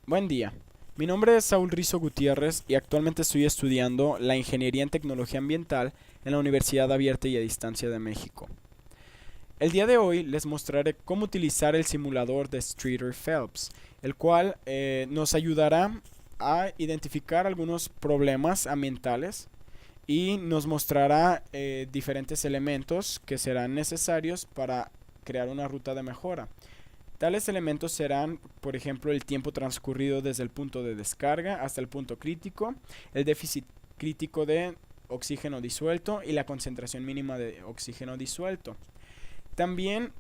Buen día. Mi nombre es Saúl Rizo Gutiérrez y actualmente estoy estudiando la Ingeniería en Tecnología Ambiental en la Universidad Abierta y a Distancia de México. El día de hoy les mostraré cómo utilizar el simulador de Streeter-Phelps, el cual nos ayudará a identificar algunos problemas ambientales y nos mostrará diferentes elementos que serán necesarios para crear una ruta de mejora. Tales elementos serán, por ejemplo, el tiempo transcurrido desde el punto de descarga hasta el punto crítico, el déficit crítico de oxígeno disuelto y la concentración mínima de oxígeno disuelto. También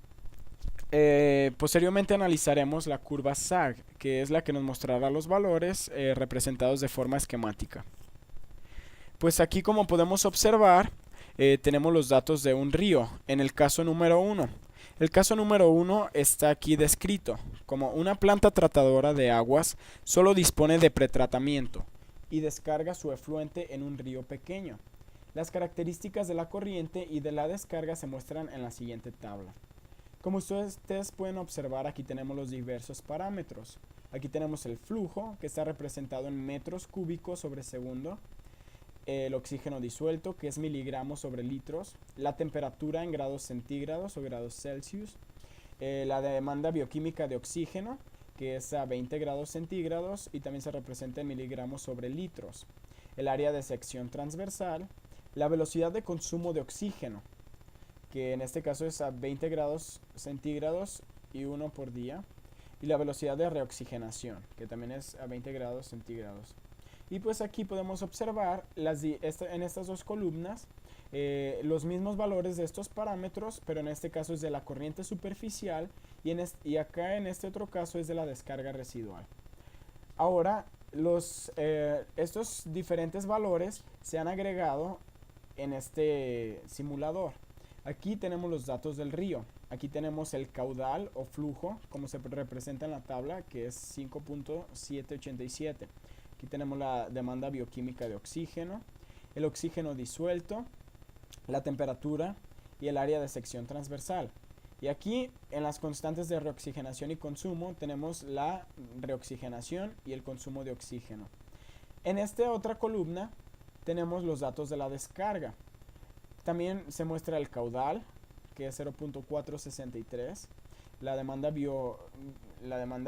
posteriormente analizaremos la curva SAG, que es la que nos mostrará los valores representados de forma esquemática. Pues aquí, como podemos observar, tenemos los datos de un río en el caso número 1. El caso número 1 está aquí descrito como una planta tratadora de aguas solo dispone de pretratamiento y descarga su efluente en un río pequeño. Las características de la corriente y de la descarga se muestran en la siguiente tabla. Como ustedes pueden observar, aquí tenemos los diversos parámetros. Aquí tenemos el flujo, que está representado en metros cúbicos sobre segundo, el oxígeno disuelto, que es miligramos sobre litros, la temperatura en grados centígrados o grados Celsius, la demanda bioquímica de oxígeno, que es a 20 grados centígrados y también se representa en miligramos sobre litros, el área de sección transversal, la velocidad de consumo de oxígeno, que en este caso es a 20 grados centígrados y 1 por día, y la velocidad de reoxigenación, que también es a 20 grados centígrados. Y pues aquí podemos observar en estas dos columnas los mismos valores de estos parámetros, pero en este caso es de la corriente superficial y acá en este otro caso es de la descarga residual. Ahora, estos diferentes valores se han agregado en este simulador. Aquí tenemos los datos del río. Aquí tenemos el caudal o flujo, como se representa en la tabla, que es 5.787. Aquí tenemos la demanda bioquímica de oxígeno, el oxígeno disuelto, la temperatura y el área de sección transversal. Y aquí en las constantes de reoxigenación y consumo tenemos la reoxigenación y el consumo de oxígeno. En esta otra columna tenemos los datos de la descarga. También se muestra el caudal, que es 0.463, la demanda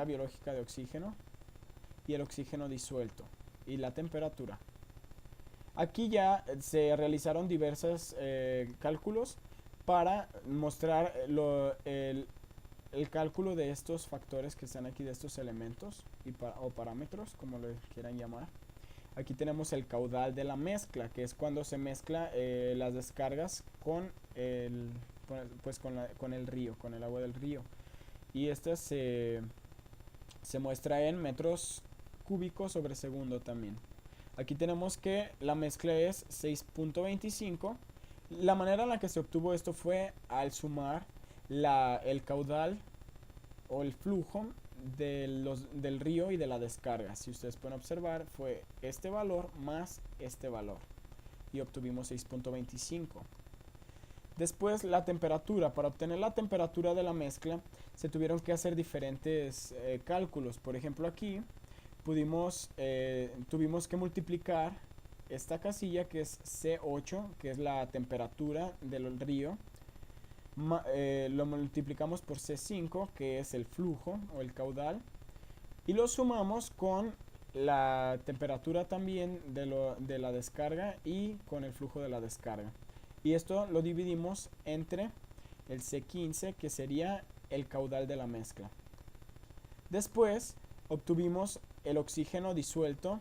biológica de oxígeno y el oxígeno disuelto y la temperatura. Aquí ya se realizaron diversos cálculos para mostrar el cálculo de estos factores que están aquí, de estos elementos o parámetros, como le quieran llamar. Aquí tenemos el caudal de la mezcla, que es cuando se mezcla las descargas con el río, con el agua del río. Y este se muestra en metros cúbicos sobre segundo también. Aquí tenemos que la mezcla es 6.25. La manera en la que se obtuvo esto fue al sumar el caudal o el flujo del río y de la descarga. Si ustedes pueden observar, fue este valor más este valor y obtuvimos 6.25. Después la temperatura. Para obtener la temperatura de la mezcla se tuvieron que hacer diferentes cálculos. Por ejemplo, aquí tuvimos que multiplicar esta casilla, que es C8, que es la temperatura del río. Lo multiplicamos por C5, que es el flujo o el caudal, y lo sumamos con la temperatura también de la descarga y con el flujo de la descarga. Y esto lo dividimos entre el C15, que sería el caudal de la mezcla. Después obtuvimos el oxígeno disuelto,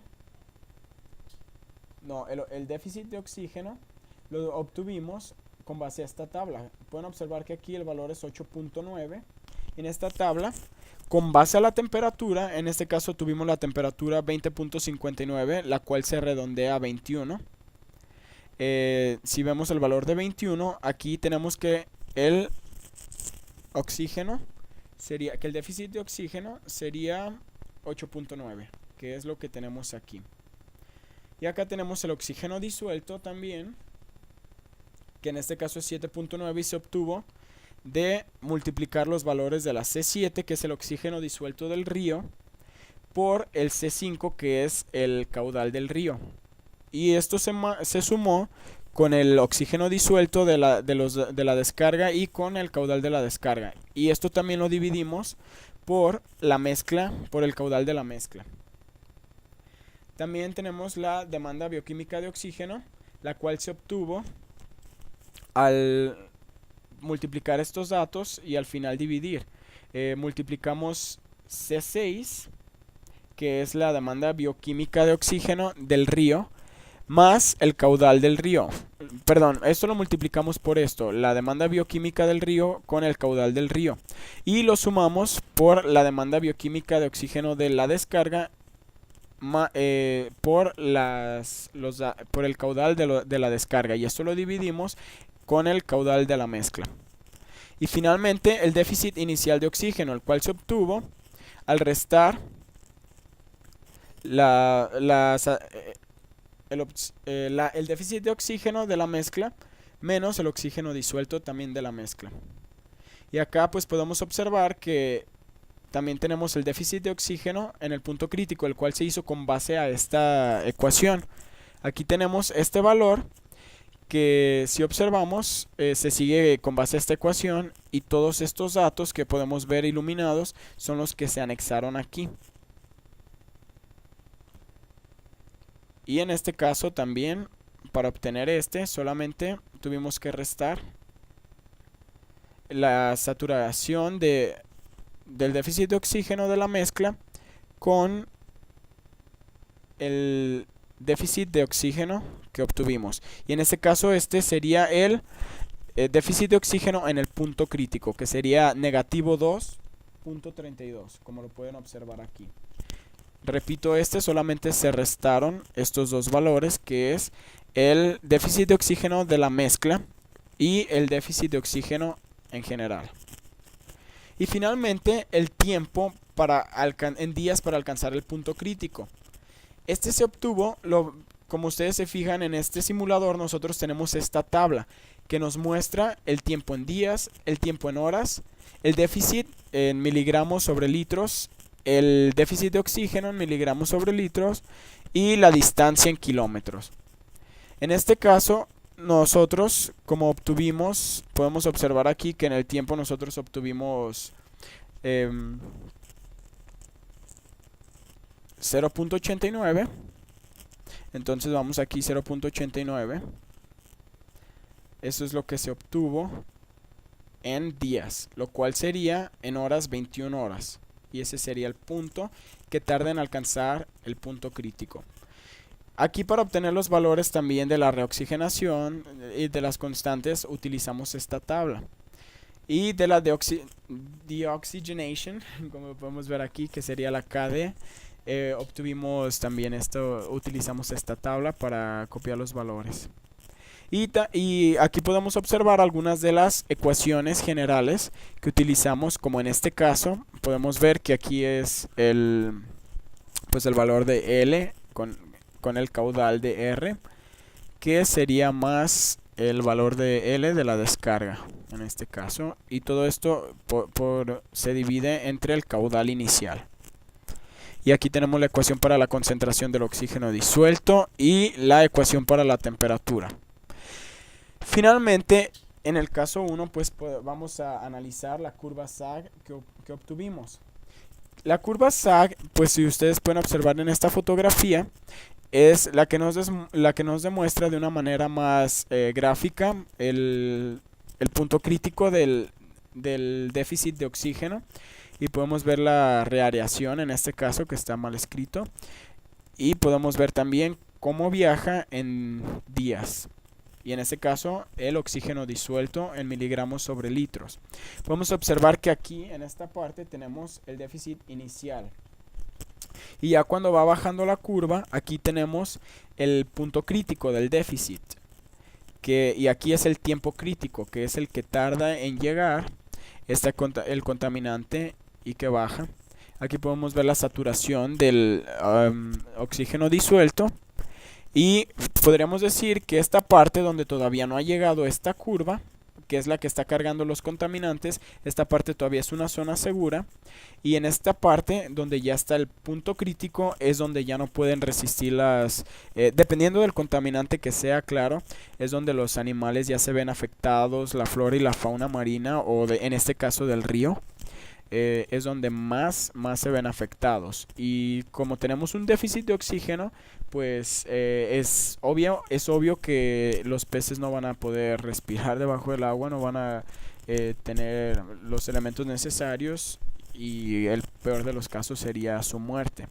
el déficit de oxígeno lo obtuvimos con base a esta tabla. Pueden observar que aquí el valor es 8.9. En esta tabla, con base a la temperatura, en este caso tuvimos la temperatura 20.59, la cual se redondea a 21. Si vemos el valor de 21, aquí tenemos que el déficit de oxígeno sería 8.9, que es lo que tenemos aquí. Y acá tenemos el oxígeno disuelto también, que en este caso es 7.9 y se obtuvo de multiplicar los valores de la C7, que es el oxígeno disuelto del río, por el C5, que es el caudal del río. Y esto se sumó con el oxígeno disuelto de la descarga y con el caudal de la descarga. Y esto también lo dividimos por la mezcla, por el caudal de la mezcla. También tenemos la demanda bioquímica de oxígeno, la cual se obtuvo al multiplicar estos datos y al final dividir. Multiplicamos C6, que es la demanda bioquímica de oxígeno del río, más el caudal del río. Perdón, esto lo multiplicamos por esto, la demanda bioquímica del río con el caudal del río. Y lo sumamos por la demanda bioquímica de oxígeno de la descarga por el caudal de la descarga. Y esto lo dividimos con el caudal de la mezcla. Y finalmente el déficit inicial de oxígeno, el cual se obtuvo al restar el déficit de oxígeno de la mezcla menos el oxígeno disuelto también de la mezcla. Y acá pues podemos observar que también tenemos el déficit de oxígeno en el punto crítico, el cual se hizo con base a esta ecuación. Aquí tenemos este valor que, si observamos, se sigue con base a esta ecuación, y todos estos datos que podemos ver iluminados son los que se anexaron aquí. Y en este caso también, para obtener solamente tuvimos que restar la saturación del déficit de oxígeno de la mezcla con el déficit de oxígeno que obtuvimos. Y en este caso sería el déficit de oxígeno en el punto crítico, que sería negativo 2.32, como lo pueden observar aquí. Repito, solamente se restaron estos dos valores, que es el déficit de oxígeno de la mezcla y el déficit de oxígeno en general. Y finalmente el tiempo en días para alcanzar el punto crítico. Se obtuvo, como ustedes se fijan en este simulador, nosotros tenemos esta tabla que nos muestra el tiempo en días, el tiempo en horas, el déficit en miligramos sobre litros, el déficit de oxígeno en miligramos sobre litros y la distancia en kilómetros. En este caso, nosotros, como podemos observar aquí que en el tiempo nosotros obtuvimos 0.89. Entonces vamos aquí 0.89. Eso es lo que se obtuvo en días, lo cual sería en horas 21 horas. Y ese sería el punto que tarda en alcanzar el punto crítico. Aquí, para obtener los valores también de la reoxigenación y de las constantes, utilizamos esta tabla. Y de la deoxygenation, como podemos ver aquí, que sería la KD, obtuvimos también utilizamos esta tabla para copiar los valores. Y aquí podemos observar algunas de las ecuaciones generales que utilizamos, como en este caso podemos ver que aquí es el valor de L con el caudal de R, que sería más el valor de L de la descarga en este caso, y todo esto se divide entre el caudal inicial. Y aquí tenemos la ecuación para la concentración del oxígeno disuelto y la ecuación para la temperatura. Finalmente, en el caso 1, pues vamos a analizar la curva SAG que obtuvimos. La curva SAG, pues si ustedes pueden observar en esta fotografía, es la que nos demuestra de una manera más gráfica el punto crítico del déficit de oxígeno. Y podemos ver la reareación en este caso, que está mal escrito. Y podemos ver también cómo viaja en días. Y en este caso el oxígeno disuelto en miligramos sobre litros. Podemos observar que aquí en esta parte tenemos el déficit inicial. Y ya cuando va bajando la curva, aquí tenemos el punto crítico del déficit. Y aquí es el tiempo crítico, que es el que tarda en llegar el contaminante y que baja. Aquí podemos ver la saturación del oxígeno disuelto. Y podríamos decir que esta parte donde todavía no ha llegado esta curva, que es la que está cargando los contaminantes, esta parte todavía es una zona segura. Y en esta parte donde ya está el punto crítico es donde ya no pueden resistir dependiendo del contaminante que sea, claro, es donde los animales ya se ven afectados, la flora y la fauna marina o en este caso del río. Es donde más se ven afectados. Y como tenemos un déficit de oxígeno, pues es obvio que los peces no van a poder respirar debajo del agua, no van a tener los elementos necesarios y el peor de los casos sería su muerte.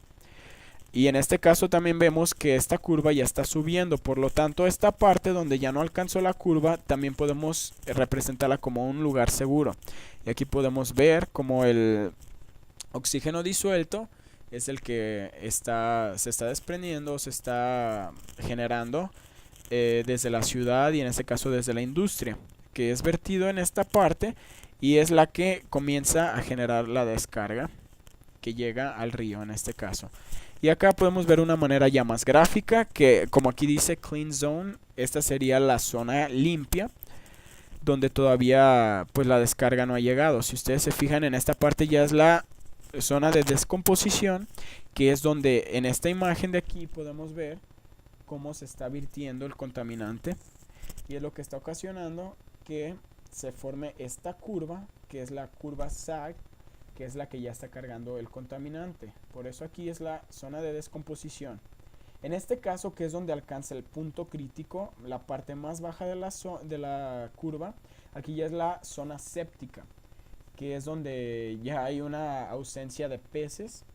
Y en este caso también vemos que esta curva ya está subiendo, por lo tanto esta parte donde ya no alcanzó la curva también podemos representarla como un lugar seguro. Y aquí podemos ver como el oxígeno disuelto es el que se está desprendiendo, se está generando desde la ciudad y en este caso desde la industria, que es vertido en esta parte y es la que comienza a generar la descarga que llega al río en este caso. Y acá podemos ver una manera ya más gráfica que como aquí dice Clean Zone, esta sería la zona limpia donde todavía pues la descarga no ha llegado. Si ustedes se fijan en esta parte ya es la zona de descomposición, que es donde en esta imagen de aquí podemos ver cómo se está virtiendo el contaminante y es lo que está ocasionando que se forme esta curva, que es la curva SAG, que es la que ya está cargando el contaminante. Por eso aquí es la zona de descomposición. En este caso, que es donde alcanza el punto crítico, la parte más baja de la curva, aquí ya es la zona séptica, que es donde ya hay una ausencia de peces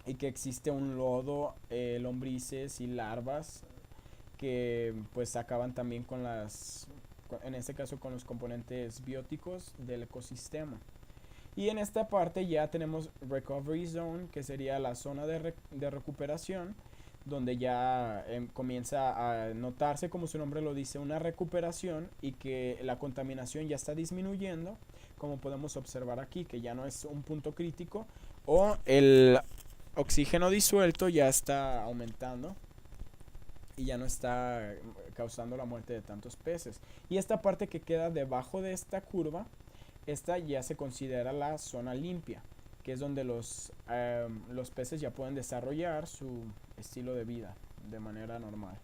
y que existe un lodo, lombrices y larvas que pues acaban también en este caso con los componentes bióticos del ecosistema. Y en esta parte ya tenemos Recovery Zone, que sería la zona de recuperación, donde ya comienza a notarse, como su nombre lo dice, una recuperación y que la contaminación ya está disminuyendo, como podemos observar aquí, que ya no es un punto crítico, o el oxígeno disuelto ya está aumentando y ya no está causando la muerte de tantos peces. Y esta parte que queda debajo de esta curva, esta ya se considera la zona limpia, que es donde los peces ya pueden desarrollar su estilo de vida de manera normal.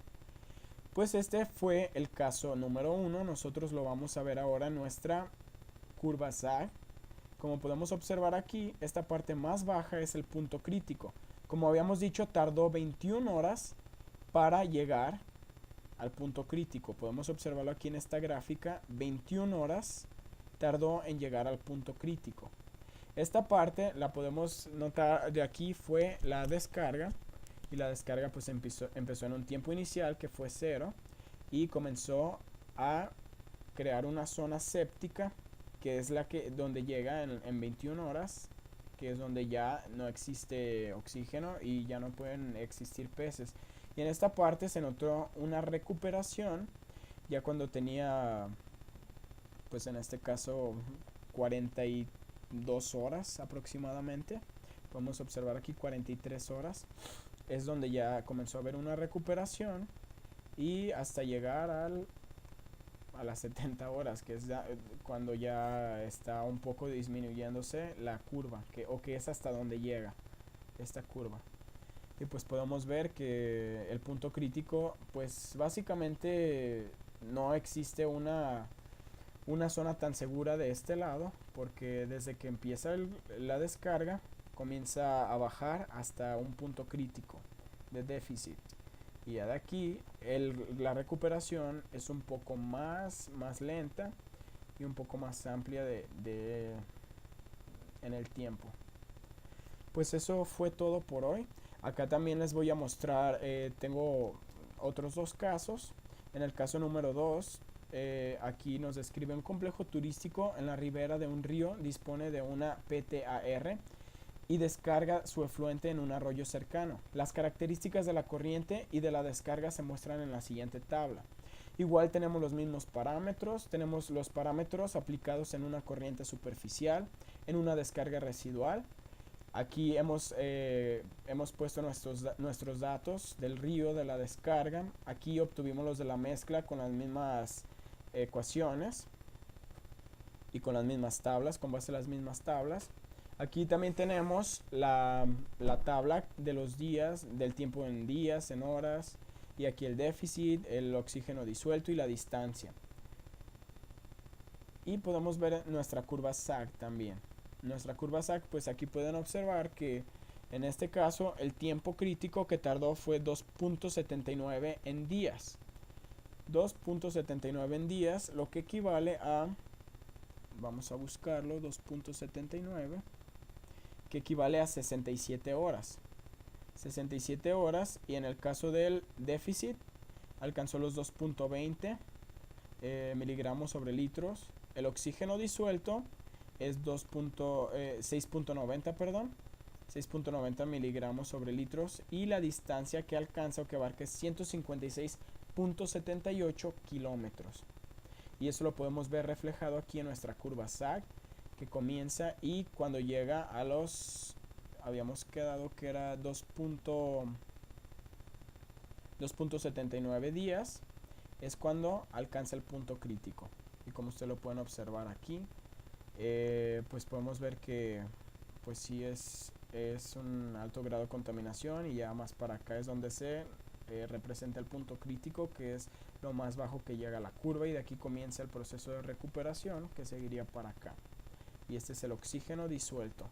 Pues este fue el caso número 1. Nosotros lo vamos a ver ahora en nuestra curva SAG. Como podemos observar aquí, esta parte más baja es el punto crítico. Como habíamos dicho, tardó 21 horas para llegar al punto crítico. Podemos observarlo aquí en esta gráfica. 21 horas tardó en llegar al punto crítico. Esta parte la podemos notar de aquí fue la descarga y la descarga pues empezó en un tiempo inicial que fue 0 y comenzó a crear una zona séptica que es donde llega en 21 horas, que es donde ya no existe oxígeno y ya no pueden existir peces. Y en esta parte se notó una recuperación ya cuando tenía pues en este caso 42 horas aproximadamente. Podemos observar aquí 43 horas. Es donde ya comenzó a haber una recuperación y hasta llegar a las 70 horas, que es cuando ya está un poco disminuyéndose la curva, que es hasta donde llega esta curva. Y pues podemos ver que el punto crítico, pues básicamente no existe una zona tan segura de este lado, porque desde que empieza la descarga comienza a bajar hasta un punto crítico de déficit y ya de aquí la recuperación es un poco más lenta y un poco más amplia en el tiempo. Pues eso fue todo por hoy. Acá también les voy a mostrar, tengo otros dos casos. En el caso número 2, aquí nos describe un complejo turístico en la ribera de un río, dispone de una PTAR y descarga su efluente en un arroyo cercano. Las características de la corriente y de la descarga se muestran en la siguiente tabla. Igual tenemos los mismos parámetros, tenemos los parámetros aplicados en una corriente superficial, en una descarga residual. Aquí hemos puesto nuestros datos del río, de la descarga. Aquí obtuvimos los de la mezcla con las mismas ecuaciones. y con las mismas tablas, con base a las mismas tablas. Aquí también tenemos la tabla de los días, del tiempo en días, en horas, y aquí el déficit, el oxígeno disuelto y la distancia. Y podemos ver nuestra curva SAG también. Nuestra curva SAG, pues aquí pueden observar que en este caso el tiempo crítico que tardó fue 2.79 en días. 2.79 en días, lo que equivale a, vamos a buscarlo, 2.79, que equivale a 67 horas. 67 horas, y en el caso del déficit alcanzó los 2.20 miligramos sobre litros. El oxígeno disuelto es 6.90, perdón, 6.90 miligramos sobre litros, y la distancia que alcanza o que abarca es 156.78 kilómetros. Y eso lo podemos ver reflejado aquí en nuestra curva SAG, que comienza y cuando llega a los, habíamos quedado que era 2.79 días, es cuando alcanza el punto crítico. Y como ustedes lo pueden observar aquí, pues podemos ver que pues sí es un alto grado de contaminación, y ya más para acá es donde se representa el punto crítico, que es lo más bajo que llega a la curva, y de aquí comienza el proceso de recuperación que seguiría para acá. Y este es el oxígeno disuelto.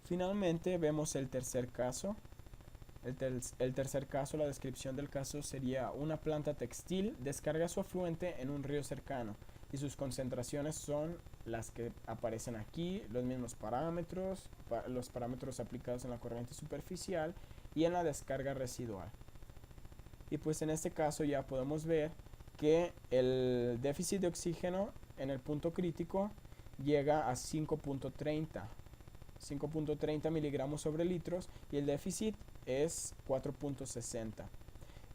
Finalmente vemos el tercer caso. El tercer caso, la descripción del caso sería: una planta textil descarga su afluente en un río cercano y sus concentraciones son las que aparecen aquí, los mismos parámetros, los parámetros aplicados en la corriente superficial y en la descarga residual. Y pues en este caso ya podemos ver que el déficit de oxígeno en el punto crítico llega a 5.30 miligramos sobre litros, y el déficit es 4.60,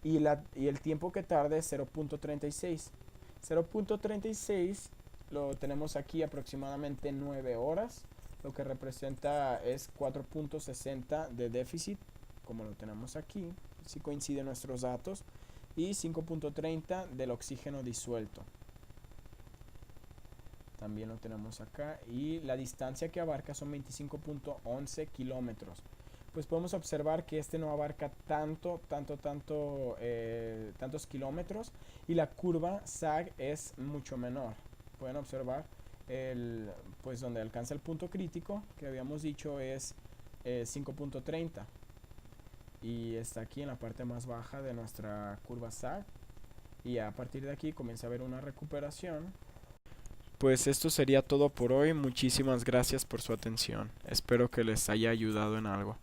y el tiempo que tarda es 0.36. 0.36 lo tenemos aquí aproximadamente 9 horas, lo que representa es 4.60 de déficit, como lo tenemos aquí, si coinciden nuestros datos, y 5.30 del oxígeno disuelto. También lo tenemos acá, y la distancia que abarca son 25.11 kilómetros. Pues podemos observar que este no abarca tantos kilómetros, y la curva SAG es mucho menor. Pueden observar pues donde alcanza el punto crítico, que habíamos dicho es 5.30, y está aquí en la parte más baja de nuestra curva SAG, y a partir de aquí comienza a haber una recuperación. Pues esto sería todo por hoy. Muchísimas gracias por su atención. Espero que les haya ayudado en algo.